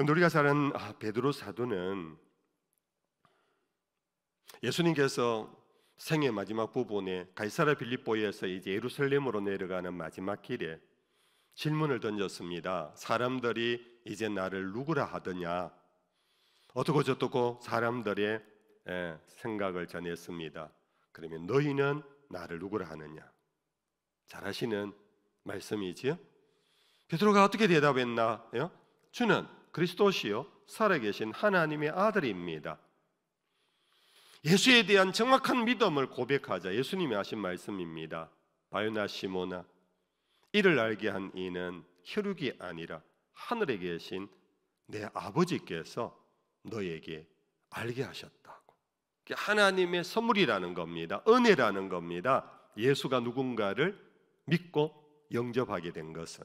우리가 잘 아는 베드로 사도는 예수님께서 생애 마지막 부분에 가이사랴 빌립보에서 이제 예루살렘으로 내려가는 마지막 길에 질문을 던졌습니다. 사람들이 이제 나를 누구라 하더냐? 어떻고 저떻고 사람들의 생각을 전했습니다. 그러면 너희는 나를 누구라 하느냐? 잘 아시는 말씀이지요? 베드로가 어떻게 대답했나요? 주는 그리스도시요 살아계신 하나님의 아들입니다. 예수에 대한 정확한 믿음을 고백하자 예수님이 하신 말씀입니다. 바요나 시모나, 이를 알게 한 이는 혈육이 아니라 하늘에 계신 내 아버지께서 너에게 알게 하셨다고. 하나님의 선물이라는 겁니다. 은혜라는 겁니다. 예수가 누군가를 믿고 영접하게 된 것은.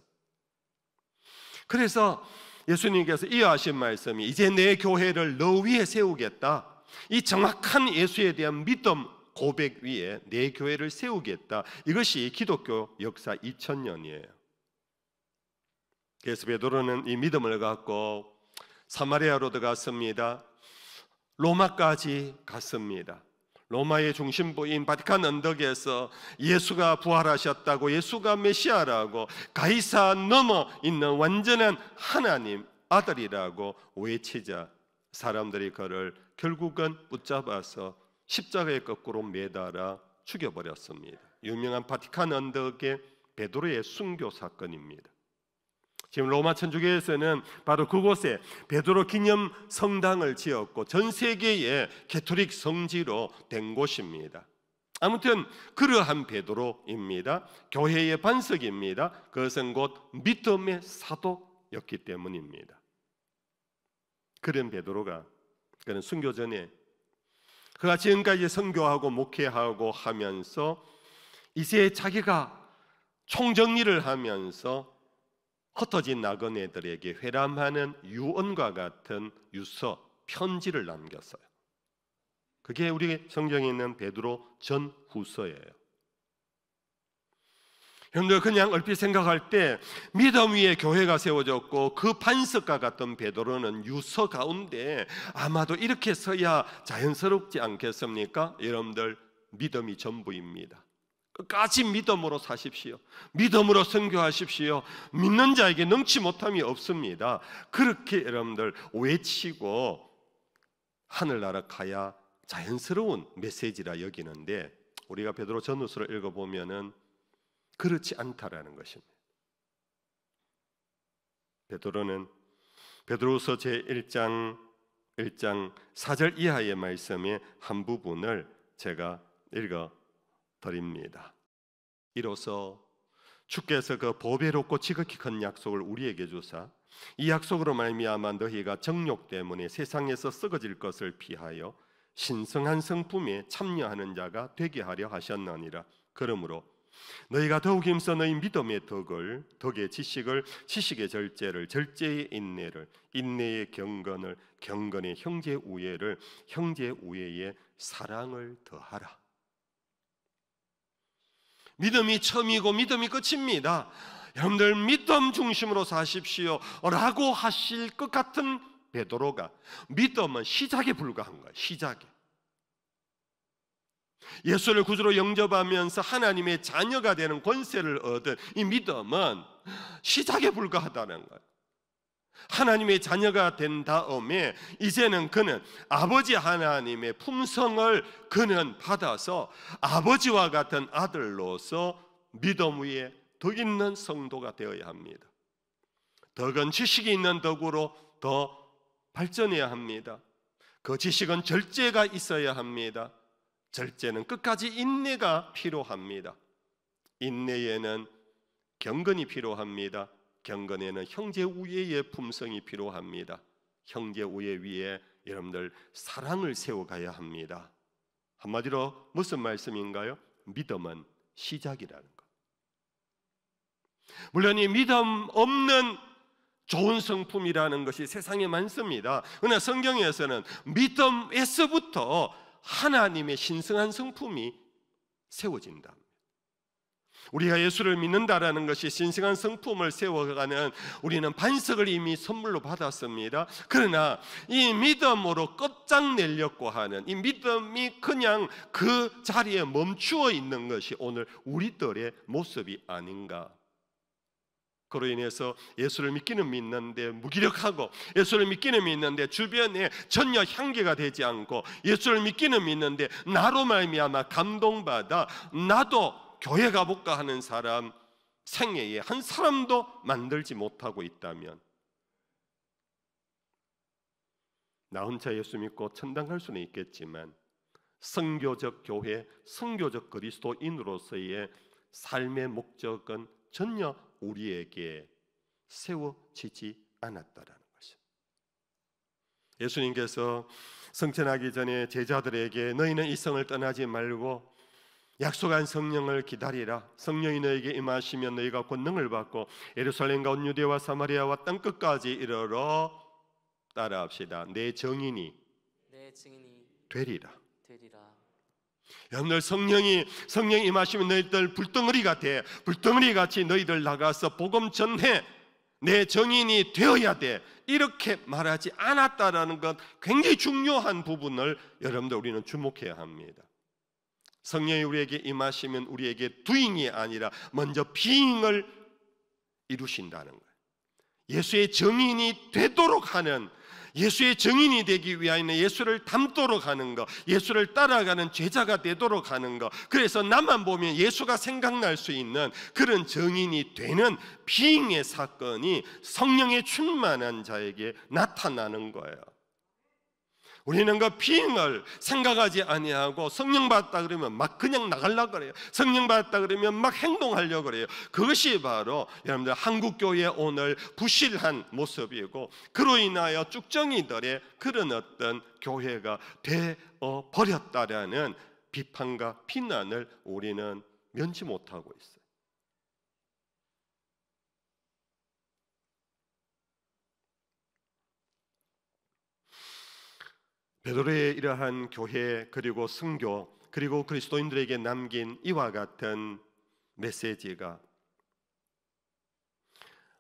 그래서 예수님께서 이어하신 말씀이 이제 내 교회를 너 위에 세우겠다. 이 정확한 예수에 대한 믿음 고백 위에 내 교회를 세우겠다. 이것이 기독교 역사 2000년이에요. 그래서 베드로는 이 믿음을 갖고 사마리아로 들어갔습니다. 로마까지 갔습니다. 로마의 중심부인 바티칸 언덕에서 예수가 부활하셨다고, 예수가 메시아라고, 가이사 넘어 있는 완전한 하나님 아들이라고 외치자 사람들이 그를 결국은 붙잡아서 십자가에 거꾸로 매달아 죽여버렸습니다. 유명한 바티칸 언덕의 베드로의 순교 사건입니다. 지금 로마 천주교에서는 바로 그곳에 베드로 기념 성당을 지었고 전 세계의 가톨릭 성지로 된 곳입니다. 아무튼 그러한 베드로입니다. 교회의 반석입니다. 그것은 곧 믿음의 사도였기 때문입니다. 그런 베드로가 그는 순교 전에 그가 지금까지 선교하고 목회하고 하면서 이제 자기가 총정리를 하면서 흩어진 나그네들에게 회람하는 유언과 같은 유서, 편지를 남겼어요. 그게 우리 성경에 있는 베드로 전후서예요. 여러분들 그냥 얼핏 생각할 때 믿음 위에 교회가 세워졌고 그 반석과 같은 베드로는 유서 가운데 아마도 이렇게 써야 자연스럽지 않겠습니까? 여러분들 믿음이 전부입니다. 끝까지 믿음으로 사십시오. 믿음으로 선교하십시오. 믿는 자에게 능치 못함이 없습니다. 그렇게 여러분들 외치고 하늘나라 가야 자연스러운 메시지라 여기는데 우리가 베드로 전후서를 읽어보면은 그렇지 않다라는 것입니다. 베드로는 베드로후서 제1장 4절 이하의 말씀의 한 부분을 제가 읽어 드립니다. 이로써 주께서 그 보배롭고 지극히 큰 약속을 우리에게 주사 이 약속으로 말미암아 너희가 정욕 때문에 세상에서 썩어질 것을 피하여 신성한 성품에 참여하는 자가 되게 하려 하셨느니라. 그러므로 너희가 더욱 힘써 너희 믿음의 덕을, 덕의 지식을, 지식의 절제를, 절제의 인내를, 인내의 경건을, 경건의 형제 우애를, 형제 우애의 사랑을 더하라. 믿음이 처음이고 믿음이 끝입니다. 여러분들 믿음 중심으로 사십시오 라고 하실 것 같은 베드로가 믿음은 시작에 불과한 거예요. 시작에. 예수를 구주로 영접하면서 하나님의 자녀가 되는 권세를 얻은 이 믿음은 시작에 불과하다는 거예요. 하나님의 자녀가 된 다음에 이제는 그는 아버지 하나님의 품성을 그는 받아서 아버지와 같은 아들로서 믿음 위에 덕 있는 성도가 되어야 합니다. 덕은 지식이 있는 덕으로 더 발전해야 합니다. 그 지식은 절제가 있어야 합니다. 절제는 끝까지 인내가 필요합니다. 인내에는 경건이 필요합니다. 경건에는 형제 우애의 품성이 필요합니다. 형제 우애 위에 여러분들 사랑을 세워가야 합니다. 한마디로 무슨 말씀인가요? 믿음은 시작이라는 것. 물론 이 믿음 없는 좋은 성품이라는 것이 세상에 많습니다. 그러나 성경에서는 믿음에서부터 하나님의 신성한 성품이 세워진다. 우리가 예수를 믿는다라는 것이 신성한 성품을 세워가는 우리는 반석을 이미 선물로 받았습니다. 그러나 이 믿음으로 끝장내려고 하는 이 믿음이 그냥 그 자리에 멈추어 있는 것이 오늘 우리들의 모습이 아닌가. 그로 인해서 예수를 믿기는 믿는데 무기력하고, 예수를 믿기는 믿는데 주변에 전혀 향기가 되지 않고, 예수를 믿기는 믿는데 나로 말미암아 감동받아 나도 교회 가볼까 하는 사람 생애에 한 사람도 만들지 못하고 있다면, 나 혼자 예수 믿고 천당 갈 수는 있겠지만 선교적 교회, 선교적 그리스도인으로서의 삶의 목적은 전혀 우리에게 세워지지 않았다라는 것입니다. 예수님께서 승천하기 전에 제자들에게 너희는 이 성을 떠나지 말고 약속한 성령을 기다리라. 성령이 너에게 임하시면 너희가 권능을 받고 예루살렘과 온 유대와 사마리아와 땅끝까지 이르러 따라합시다. 내 증인이 되리라. 여러분들 성령이 임하시면 너희들 불덩어리가 돼. 불덩어리 같이 너희들 나가서 복음 전해. 내 증인이 되어야 돼. 이렇게 말하지 않았다라는 것, 굉장히 중요한 부분을 여러분들 우리는 주목해야 합니다. 성령이 우리에게 임하시면 우리에게 doing이 아니라 먼저 being을 이루신다는 거예요. 예수의 증인이 되도록 하는, 예수의 증인이 되기 위하여는 예수를 닮도록 하는 것, 예수를 따라가는 제자가 되도록 하는 것, 그래서 나만 보면 예수가 생각날 수 있는 그런 증인이 되는 비잉의 사건이 성령에 충만한 자에게 나타나는 거예요. 우리는 그 비잉을 생각하지 아니하고 성령 받았다 그러면 막 그냥 나가려고 그래요. 성령 받았다 그러면 막 행동하려고 그래요. 그것이 바로 여러분들 한국교회 오늘 부실한 모습이고, 그로 인하여 쭉정이들의 그런 어떤 교회가 되어 버렸다라는 비판과 비난을 우리는 면치 못하고 있어요. 베드로의 이러한 교회, 그리고 선교, 그리고 그리스도인들에게 남긴 이와 같은 메시지가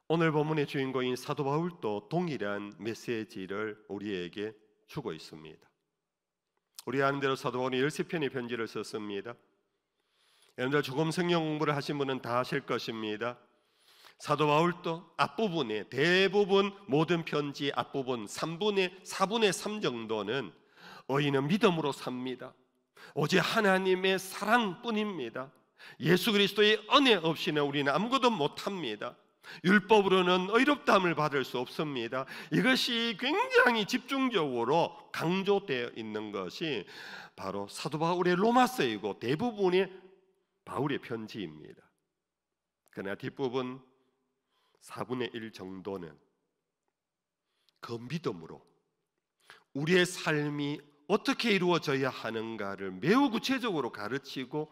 오늘 본문의 주인공인 사도 바울도 동일한 메시지를 우리에게 주고 있습니다. 우리 아는 대로 사도 바울이 13편의 편지를 썼습니다. 여러분들 조금 성경 공부를 하신 분은 다 아실 것입니다. 사도 바울도 앞부분에, 대부분 모든 편지 앞부분 4분의 3 정도는 의인은 믿음으로 삽니다. 오직 하나님의 사랑뿐입니다. 예수 그리스도의 은혜 없이는 우리는 아무것도 못합니다. 율법으로는 의롭다함을 받을 수 없습니다. 이것이 굉장히 집중적으로 강조되어 있는 것이 바로 사도 바울의 로마서이고 대부분의 바울의 편지입니다. 그러나 뒷부분 4분의 1 정도는 그 믿음으로 우리의 삶이 어떻게 이루어져야 하는가를 매우 구체적으로 가르치고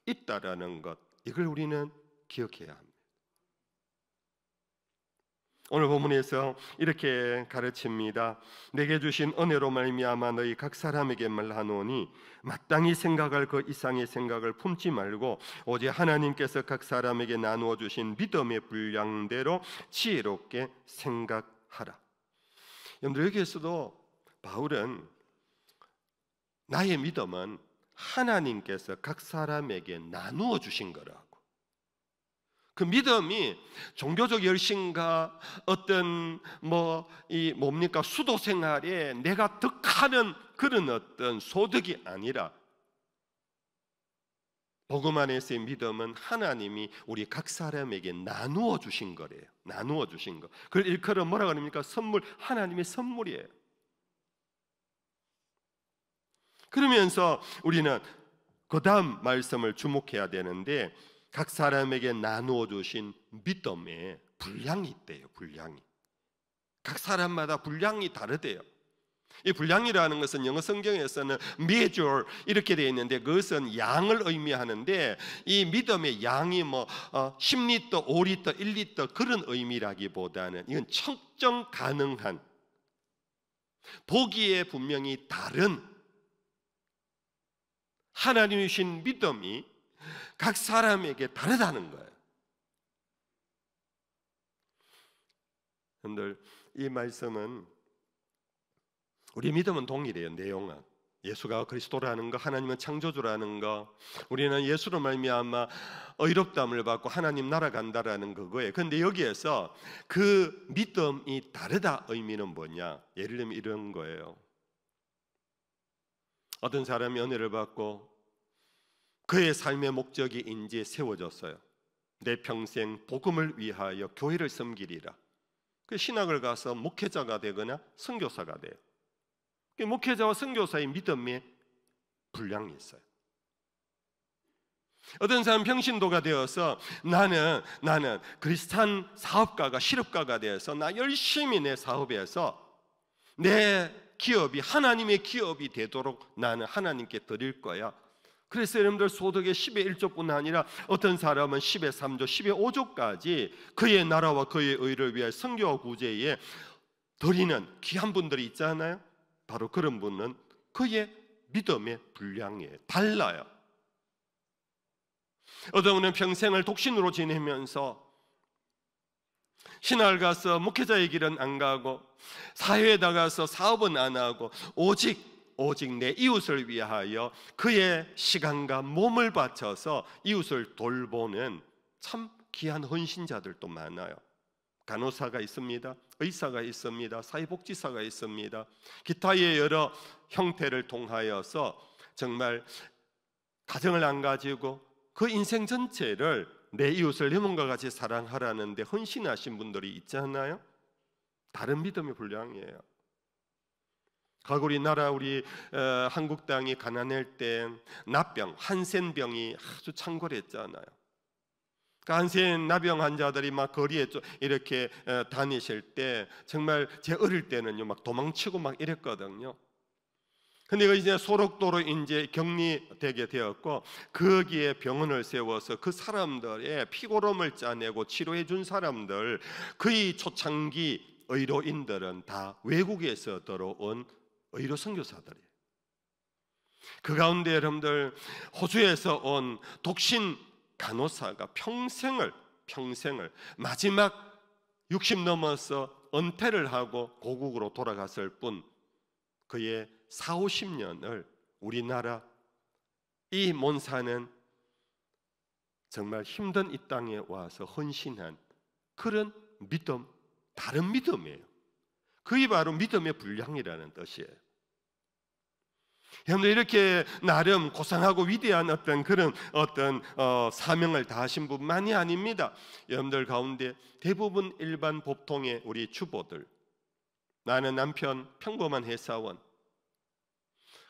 있다라는 것, 이걸 우리는 기억해야 합니다. 오늘 본문에서 이렇게 가르칩니다. 내게 주신 은혜로 말미암아 너희 각 사람에게 말하노니 마땅히 생각할 그 이상의 생각을 품지 말고 오직 하나님께서 각 사람에게 나누어 주신 믿음의 분량대로 지혜롭게 생각하라. 여러분들, 여기에서도 바울은 나의 믿음은 하나님께서 각 사람에게 나누어 주신 거라고, 그 믿음이 종교적 열심과 어떤 수도 생활에 내가 득하는 그런 어떤 소득이 아니라, 복음 안에서의 믿음은 하나님이 우리 각 사람에게 나누어 주신 거래요. 나누어 주신 거. 그걸 일컬어 뭐라고 합니까? 선물, 하나님의 선물이에요. 그러면서 우리는 그 다음 말씀을 주목해야 되는데, 각 사람에게 나누어 주신 믿음의 분량이 있대요. 분량이 각 사람마다 분량이 다르대요. 이 분량이라는 것은 영어 성경에서는 measure 이렇게 되어 있는데, 그것은 양을 의미하는데, 이 믿음의 양이 10리터, 5리터, 1리터 그런 의미라기보다는 이건 측정 가능한, 보기에 분명히 다른 하나님이 주신 믿음이 각 사람에게 다르다는 거예요. 여러분들, 이 말씀은 우리 믿음은 동일해요. 내용은 예수가 그리스도라는 거, 하나님은 창조주라는 거, 우리는 예수로 말미암아 의롭다함을 받고 하나님 나라 간다라는 그거예요. 그런데 여기에서 그 믿음이 다르다 의미는 뭐냐? 예를 들면 이런 거예요. 어떤 사람이 은혜를 받고 그의 삶의 목적이 이제 세워졌어요. 내 평생 복음을 위하여 교회를 섬기리라. 그 신학을 가서 목회자가 되거나 선교사가 돼요. 목회자와 선교사의 믿음의 분량이 있어요. 어떤 사람 평신도가 되어서 나는 크리스찬 사업가가 실업가가 되어서 나 열심히 내 사업에서 내 기업이 하나님의 기업이 되도록 나는 하나님께 드릴 거야. 그래서 여러분들 소득의 10의 1조뿐 아니라 어떤 사람은 10의 3조, 10의 5조까지 그의 나라와 그의 의를 위해 선교와 구제에 드리는 귀한 분들이 있잖아요. 바로 그런 분은 그의 믿음의 분량이에요. 달라요. 어떤 분은 평생을 독신으로 지내면서 신학을 가서 목회자의 길은 안 가고 사회에 나가서 사업은 안 하고 오직 내 이웃을 위하여 그의 시간과 몸을 바쳐서 이웃을 돌보는 참 귀한 헌신자들도 많아요. 간호사가 있습니다. 의사가 있습니다. 사회복지사가 있습니다. 기타의 여러 형태를 통하여서 정말 가정을 안 가지고 그 인생 전체를 내 이웃을 내 몸과 같이 사랑하라는 데 헌신하신 분들이 있잖아요. 다른 믿음의 분량이에요. 과거 우리나라 한국 땅이 가난할 때 납병, 한센병이 아주 창궐했잖아요. 한센 나병 환자들이 막 거리에 이렇게 다니실 때 정말 제 어릴 때는요 막 도망치고 막 이랬거든요. 근데 이제 소록도로 이제 격리되게 되었고 거기에 병원을 세워서 그 사람들의 피고름을 짜내고 치료해 준 사람들, 거의 초창기 의료인들은 다 외국에서 들어온 의료 선교사들이에요. 그 가운데 여러분들 호주에서 온 독신 간호사가 평생을 마지막 60 넘어서 은퇴를 하고 고국으로 돌아갔을 뿐 그의 40-50년을 우리나라 이 몬사는 정말 힘든 이 땅에 와서 헌신한 그런 믿음, 다른 믿음이에요. 그게 바로 믿음의 분량이라는 뜻이에요. 여러분들 이렇게 나름 고상하고 위대한 그런 사명을 다하신 분만이 아닙니다. 여러분들 가운데 대부분 일반 보통의 우리 주부들, 나는 남편 평범한 회사원,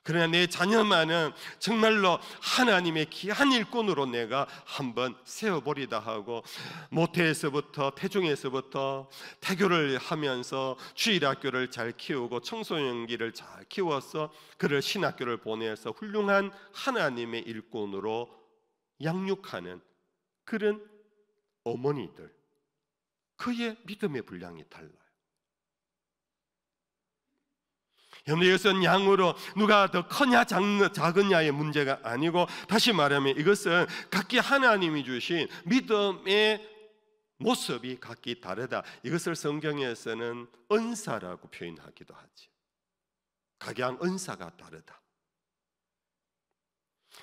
그러나 내 자녀만은 정말로 하나님의 귀한 일꾼으로 내가 한번 세워버리다 하고 모태에서부터 태중에서부터 태교를 하면서 주일학교를 잘 키우고 청소년기를 잘 키워서 그를 신학교를 보내서 훌륭한 하나님의 일꾼으로 양육하는 그런 어머니들, 그의 믿음의 분량이 달라요. 이것은 양으로 누가 더 크냐 작으냐의 문제가 아니고, 다시 말하면 이것은 각기 하나님이 주신 믿음의 모습이 각기 다르다. 이것을 성경에서는 은사라고 표현하기도 하지. 각양 은사가 다르다.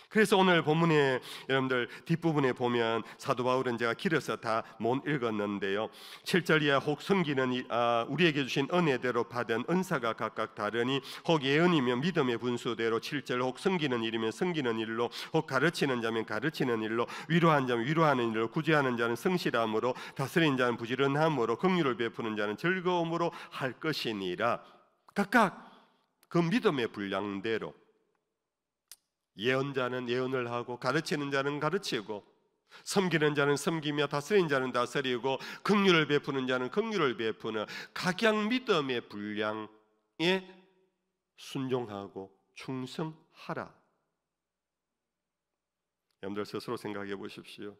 그래서 오늘 본문에 여러분들 뒷부분에 보면 사도 바울은 제가 길어서 다 못 읽었는데요, 7절 이하 혹 섬기는 우리에게 주신 은혜대로 받은 은사가 각각 다르니 혹 예언이면 믿음의 분수대로, 7절 혹 섬기는 일이면 섬기는 일로, 혹 가르치는 자면 가르치는 일로, 위로하는 자면 위로하는 일로, 구제하는 자는 성실함으로, 다스리는 자는 부지런함으로, 긍휼을 베푸는 자는 즐거움으로 할 것이니라. 각각 그 믿음의 분량대로 예언자는 예언을 하고, 가르치는 자는 가르치고, 섬기는 자는 섬기며, 다스리는 자는 다스리고, 긍휼을 베푸는 자는 긍휼을 베푸는 각양 믿음의 분량에 순종하고 충성하라. 여러분들 스스로 생각해 보십시오.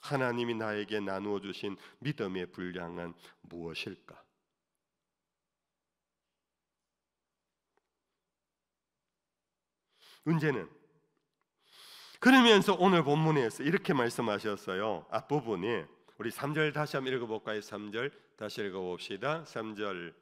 하나님이 나에게 나누어 주신 믿음의 분량은 무엇일까? 문제는 그러면서 오늘 본문에서 이렇게 말씀하셨어요. 앞부분이 우리 3절 다시 한번 읽어볼까요? 3절 다시 읽어봅시다. 3절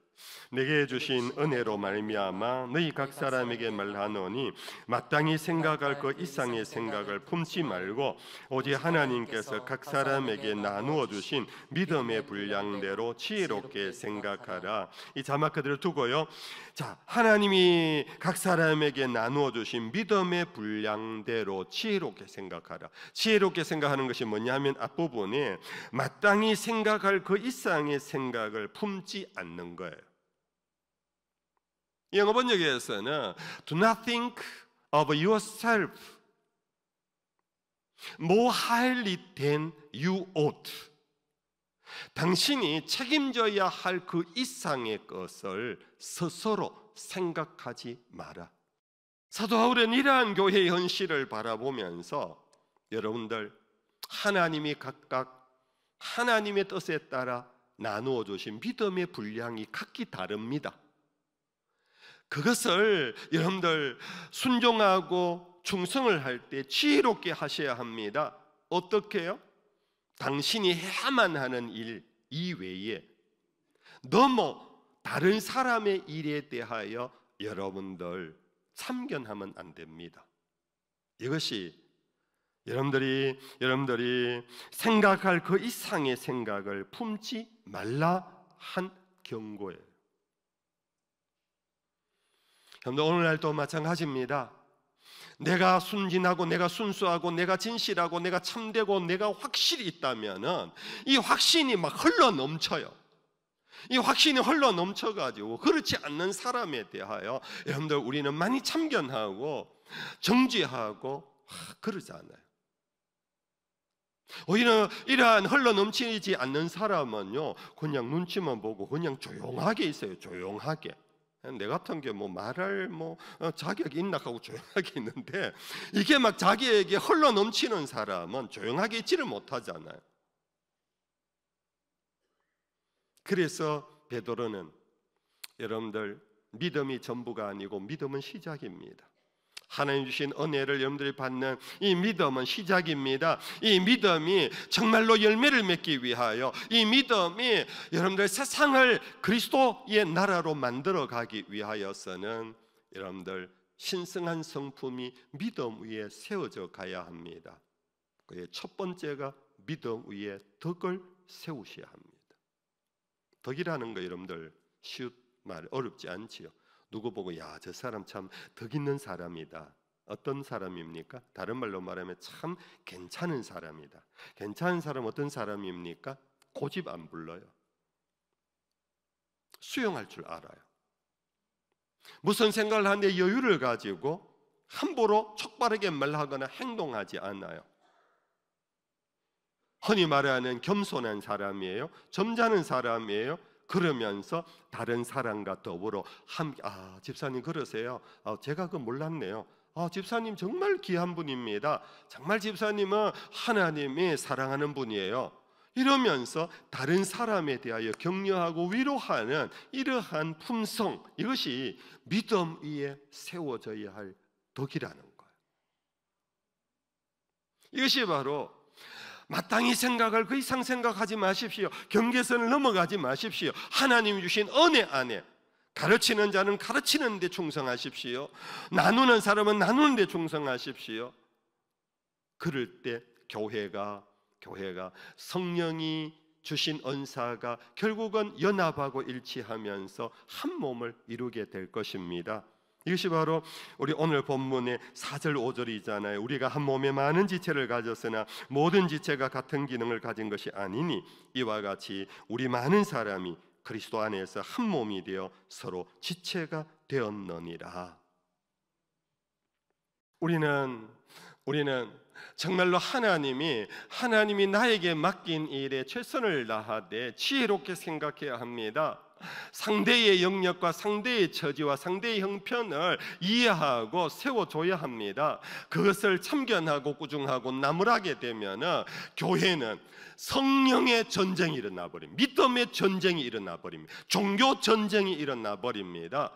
내게 주신 은혜로 말미암아 너희 각 사람에게 말하노니 마땅히 생각할 것 이상의 생각을 품지 말고 오직 하나님께서 각 사람에게 나누어 주신 믿음의 분량대로 지혜롭게 생각하라. 이 자막 그대로 두고요. 자, 하나님이 각 사람에게 나누어 주신 믿음의 분량대로 지혜롭게 생각하라. 지혜롭게 생각하는 것이 뭐냐면 앞부분에 마땅히 생각할 그 이상의 생각을 품지 않는 거예요. 영어 번역에서는 Do not think of yourself more highly than you ought. 당신이 책임져야 할 그 이상의 것을 스스로 생각하지 마라. 사도 바울은 이러한 교회의 현실을 바라보면서 여러분들 하나님이 각각 하나님의 뜻에 따라 나누어 주신 믿음의 분량이 각기 다릅니다. 그것을 여러분들 순종하고 충성을 할 때 지혜롭게 하셔야 합니다. 어떻게요? 당신이 해야만 하는 일 이외에 너무 다른 사람의 일에 대하여 여러분들 참견하면 안 됩니다. 이것이 여러분들이 생각할 그 이상의 생각을 품지 말라 한 경고예요. 여러분들 오늘날도 마찬가지입니다. 내가 순진하고 내가 순수하고 내가 진실하고 내가 참되고 내가 확실히 있다면은 이 확신이 막 흘러 넘쳐요. 이 확신이 흘러 넘쳐가지고 그렇지 않는 사람에 대하여 여러분들 우리는 많이 참견하고 정죄하고 그러지 않아요. 오히려 이러한 흘러 넘치지 않는 사람은요 그냥 눈치만 보고 그냥 조용하게 있어요. 조용하게. 내 같은 게 뭐 말할 자격이 있나 하고 조용하게 있는데 이게 막 자기에게 흘러 넘치는 사람은 조용하게 있지를 못하잖아요. 그래서 베드로는 여러분들 믿음이 전부가 아니고 믿음은 시작입니다. 하나님 주신 은혜를 여러분들이 받는 이 믿음은 시작입니다. 이 믿음이 정말로 열매를 맺기 위하여 이 믿음이 여러분들 세상을 그리스도의 나라로 만들어 가기 위하여서는 여러분들 신성한 성품이 믿음 위에 세워져 가야 합니다. 그의 첫 번째가 믿음 위에 덕을 세우셔야 합니다. 덕이라는 거 여러분들 쉬운 말 어렵지 않지요. 누구 보고 야, 저 사람 참 덕 있는 사람이다. 어떤 사람입니까? 다른 말로 말하면 참 괜찮은 사람이다. 괜찮은 사람 어떤 사람입니까? 고집 안 불러요. 수용할 줄 알아요. 무슨 생각을 하는데 여유를 가지고 함부로 촉바르게 말하거나 행동하지 않아요. 흔히 말하는 겸손한 사람이에요. 점잖은 사람이에요. 그러면서 다른 사람과 더불어 함께 집사님 그러세요? 제가 그거 몰랐네요. 집사님 정말 귀한 분입니다. 정말 집사님은 하나님이 사랑하는 분이에요. 이러면서 다른 사람에 대하여 격려하고 위로하는 이러한 품성, 이것이 믿음 위에 세워져야 할 덕이라는 거예요. 이것이 바로 마땅히 생각할 그 이상 생각하지 마십시오. 경계선을 넘어가지 마십시오. 하나님 주신 은혜 안에 가르치는 자는 가르치는 데 충성하십시오. 나누는 사람은 나누는 데 충성하십시오. 그럴 때 교회가 성령이 주신 은사가 결국은 연합하고 일치하면서 한 몸을 이루게 될 것입니다. 이것이 바로 우리 오늘 본문의 4절 5절이잖아요. 우리가 한 몸에 많은 지체를 가졌으나 모든 지체가 같은 기능을 가진 것이 아니니 이와 같이 우리 많은 사람이 그리스도 안에서 한 몸이 되어 서로 지체가 되었느니라. 우리는 정말로 하나님이 나에게 맡긴 일에 최선을 다하되 지혜롭게 생각해야 합니다. 상대의 영역과 상대의 처지와 상대의 형편을 이해하고 세워줘야 합니다. 그것을 참견하고 꾸중하고 나무라게 되면 교회는 성령의 전쟁이 일어나 버립니다. 믿음의 전쟁이 일어나 버립니다. 종교 전쟁이 일어나 버립니다.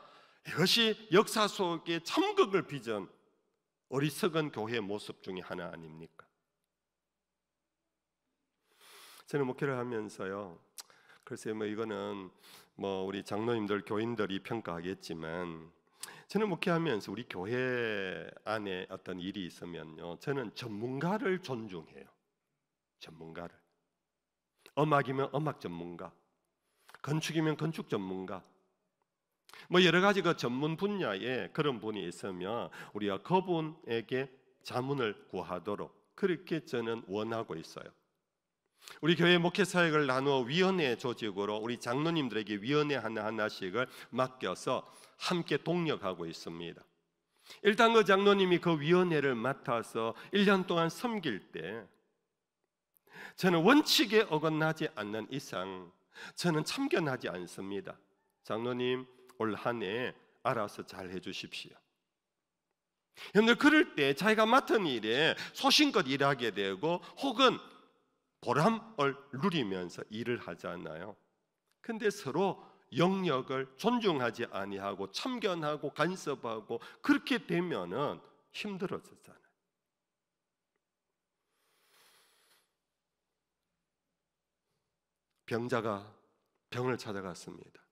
이것이 역사 속에 참극을 빚은 어리석은 교회의 모습 중에 하나 아닙니까? 저는 목회를 하면서요, 글쎄 이거는 우리 장로님들 교인들이 평가하겠지만, 저는 목회하면서 우리 교회 안에 어떤 일이 있으면요, 저는 전문가를 존중해요. 전문가를. 음악이면 음악 전문가, 건축이면 건축 전문가, 여러 가지 그 전문 분야에 그런 분이 있으면 우리가 그분에게 자문을 구하도록 그렇게 저는 원하고 있어요. 우리 교회 목회 사역을 나누어 위원회 조직으로 우리 장로님들에게 위원회 하나하나씩을 맡겨서 함께 동력하고 있습니다. 일단 그 장로님이 그 위원회를 맡아서 1년 동안 섬길 때 저는 원칙에 어긋나지 않는 이상 저는 참견하지 않습니다. 장로님, 올 한 해 알아서 잘 해주십시오. 여러분들 그럴 때 자기가 맡은 일에 소신껏 일하게 되고 혹은 보람을 누리면서 일을 하잖아요. 근데 서로 영역을 존중하지 아니하고 참견하고 간섭하고 그렇게 되면은 힘들어졌잖아요. 병자가 병을 찾아갔습니다.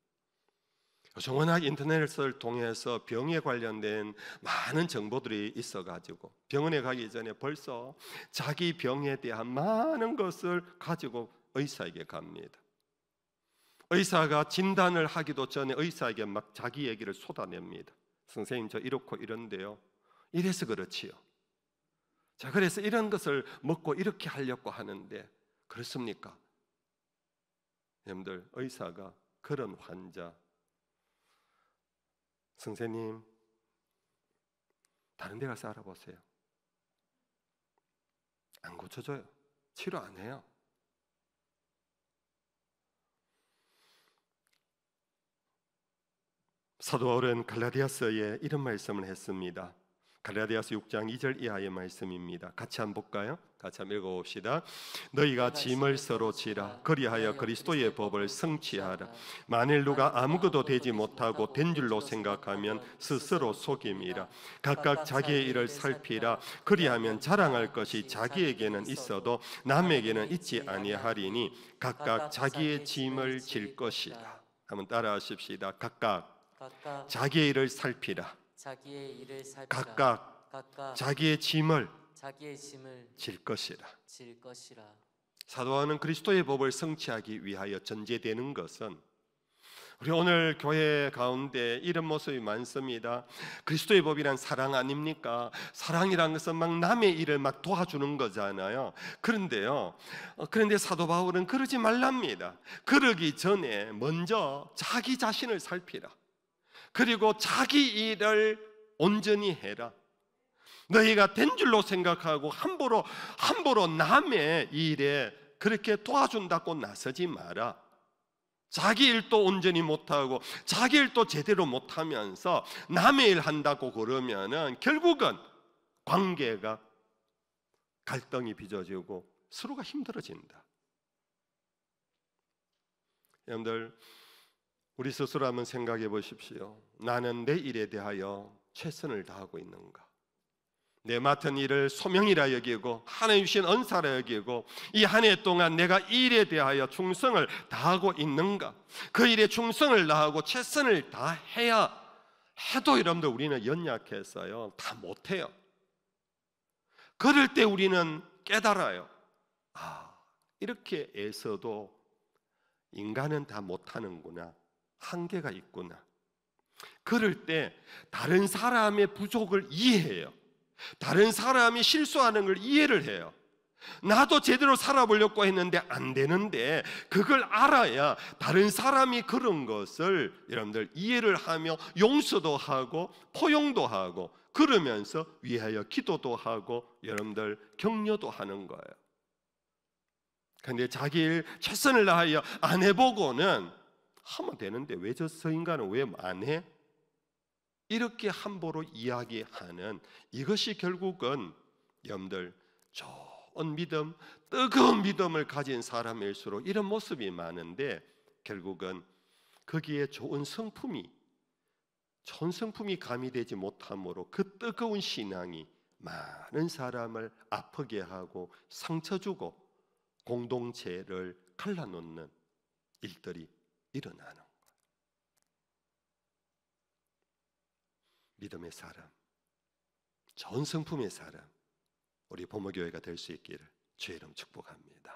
워낙 인터넷을 통해서 병에 관련된 많은 정보들이 있어가지고 병원에 가기 전에 벌써 자기 병에 대한 많은 것을 가지고 의사에게 갑니다. 의사가 진단을 하기도 전에 의사에게 막 자기 얘기를 쏟아냅니다. 선생님, 저 이렇고 이런데요, 이래서 그렇지요. 자, 그래서 이런 것을 먹고 이렇게 하려고 하는데 그렇습니까? 여러분들, 의사가 그런 환자, 선생님, 다른 데 가서 알아보세요. 안 고쳐줘요. 치료 안 해요. 사도 바울은 갈라디아서에 이런 말씀을 했습니다. 갈라디아서 6장 2절 이하의 말씀입니다. 같이 한번 볼까요? 같이 한번 읽어봅시다. 너희가 짐을 서로 지라. 그리하여 그리스도의 법을 성취하라. 만일 누가 아무것도 되지 못하고 된 줄로 생각하면 스스로 속임이라. 각각 자기의 일을 살피라. 그리하면 자랑할 것이 자기에게는 있어도 남에게는 있지 아니하리니 각각 자기의 짐을 질 것이라. 한번 따라하십시다. 각각 자기의 일을 살피라. 각각 자기의 짐을 질 것이라. 사도 바울은 그리스도의 법을 성취하기 위하여 전제되는 것은, 우리 오늘 교회 가운데 이런 모습이 많습니다. 그리스도의 법이란 사랑 아닙니까? 사랑이란 것은 막 남의 일을 막 도와주는 거잖아요. 그런데 사도 바울은 그러지 말랍니다. 그러기 전에 먼저 자기 자신을 살피라. 그리고 자기 일을 온전히 해라. 너희가 된 줄로 생각하고 함부로 남의 일에 그렇게 도와준다고 나서지 마라. 자기 일도 온전히 못하고 자기 일도 제대로 못하면서 남의 일 한다고 그러면은 결국은 관계가 갈등이 빚어지고 서로가 힘들어진다. 여러분들, 우리 스스로 한번 생각해 보십시오. 나는 내 일에 대하여 최선을 다하고 있는가? 내 맡은 일을 소명이라 여기고 하나님 주신 은사라 여기고 이 한 해 동안 내가 이 일에 대하여 충성을 다하고 있는가? 그 일에 충성을 다하고 최선을 다해야 해도 여러분들 우리는 연약해서요, 다 못해요. 그럴 때 우리는 깨달아요. 이렇게 애써도 인간은 다 못하는구나. 한계가 있구나. 그럴 때 다른 사람의 부족을 이해해요. 다른 사람이 실수하는 걸 이해를 해요. 나도 제대로 살아보려고 했는데 안 되는데 그걸 알아야 다른 사람이 그런 것을 여러분들 이해를 하며 용서도 하고 포용도 하고 그러면서 위하여 기도도 하고 여러분들 격려도 하는 거예요. 그런데 자기 일 최선을 다하여 안 해보고는 하면 되는데 왜 저 인간은 왜 안 해? 이렇게 함부로 이야기하는 이것이 결국은 여러분들 좋은 믿음, 뜨거운 믿음을 가진 사람일수록 이런 모습이 많은데 결국은 거기에 좋은 성품이 가미되지 못함으로 그 뜨거운 신앙이 많은 사람을 아프게 하고 상처 주고 공동체를 갈라놓는 일들이 일어나는 거예요. 믿음의 사람, 좋은 성품의 사람, 우리 보모교회가 될 수 있기를 주의 이름 축복합니다.